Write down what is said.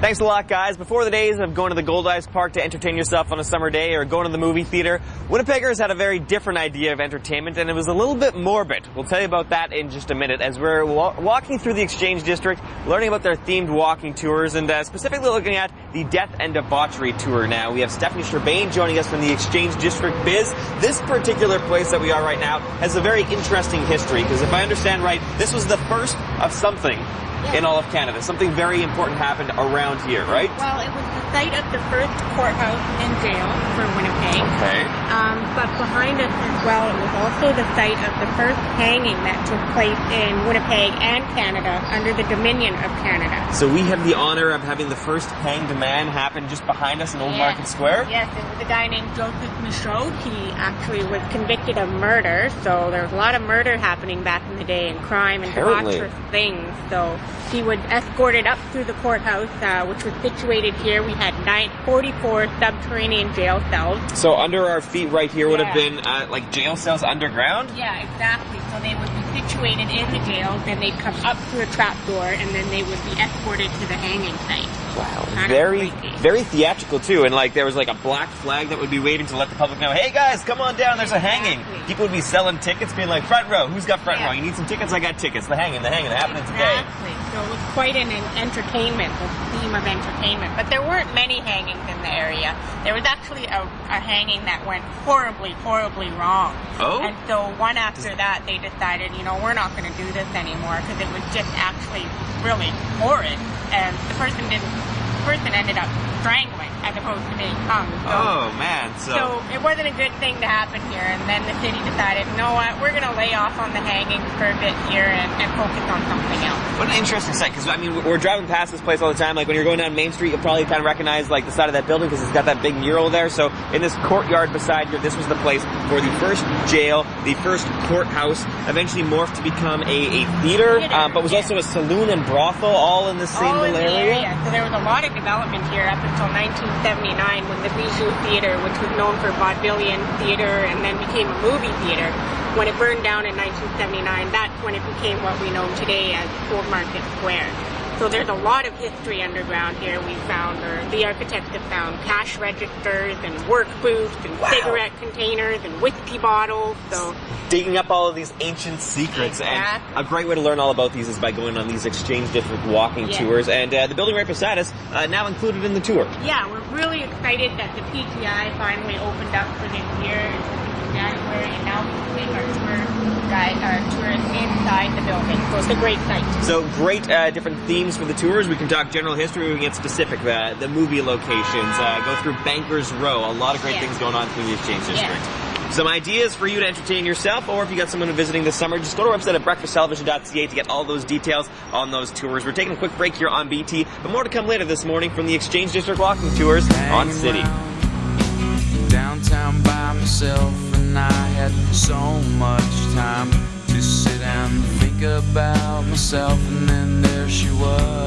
Thanks a lot, guys. Before the days of going to the Goldeyes Park to entertain yourself on a summer day or going to the movie theater, Winnipeggers had a very different idea of entertainment, and it was a little bit morbid. We'll tell you about that in just a minute as we're walking through the Exchange District, learning about their themed walking tours, and specifically looking at the Death and Debauchery Tour now. We have Stephanie Sherbain joining us from the Exchange District Biz. This particular place that we are right now has a very interesting history, because if I understand right, this was the first of something in all of Canada. Something very important happened around here, right? Well, it was the site of the first courthouse and jail for Winnipeg. Okay. But behind us as well, it was also the site of the first hanging that took place in Winnipeg and Canada under the Dominion of Canada. So we have the honor of having the first hanged man happen just behind us in Old Market Square? Yes, it was a guy named Joseph Michaud. He actually was convicted of murder, so there was a lot of murder happening back in the day and crime and debaucherous things. So he was escorted up through the courthouse, which was situated here. We had 44 subterranean jail cells. So under our feet right here would have been like jail cells underground? Yeah, exactly. So they would be situated in the jail, then they'd come up through a trapdoor, and then they would be escorted to the hanging site. Wow, very theatrical too, and like there was like a black flag that would be waving to let the public know, hey guys, come on down, there's a hanging. People would be selling tickets, being like, front row, who's got front row? You need some tickets? I got tickets. The hanging, happening today. Exactly. So it was quite an entertainment, the theme of entertainment. But there weren't many hangings in the area. There was actually a hanging that went horribly, horribly wrong. Oh? And so one after that, they decided, you know, we're not going to do this anymore because it was just actually really horrid. And the person ended up strangling as opposed to being hung. So, oh man! So it wasn't a good thing to happen here, and then the city decided, you know what, we're going to lay off on the hangings for a bit here and focus on something else. What an interesting sight, because I mean, we're driving past this place all the time. Like when you're going down Main Street, you'll probably kind of recognize like the side of that building because it's got that big mural there. So in this courtyard beside here, this was the place for the first jail, the first courthouse, eventually morphed to become a theater, but was also a saloon and brothel all in the same little area. So there was a lot of development here up until 1979 when the Bijou Theatre, which was known for vaudevillian theater and then became a movie theater, when it burned down in 1979, that's when it became what we know today as Old Market Square. So there's a lot of history underground here. We found, or the architects have found, cash registers and work booths and cigarette containers and whiskey bottles. So digging up all of these ancient secrets. And a great way to learn all about these is by going on these Exchange District walking tours. And the building right beside us now included in the tour. Yeah, we're really excited that the PTI finally opened up for this year in January, and now we can take our tourists inside the building. So it's a great site. So great different themes for the tours. We can talk general history, we can get specific, the movie locations, go through Bankers Row, a lot of great things going on through the Exchange District. Some ideas for you to entertain yourself, or if you got someone visiting this summer, just go to our website at breakfasttelevision.ca to get all those details on those tours. We're taking a quick break here on BT, but more to come later this morning from the Exchange District walking tours on City. Downtown by myself, and I had so much time to sit down and think about myself, and then there she was.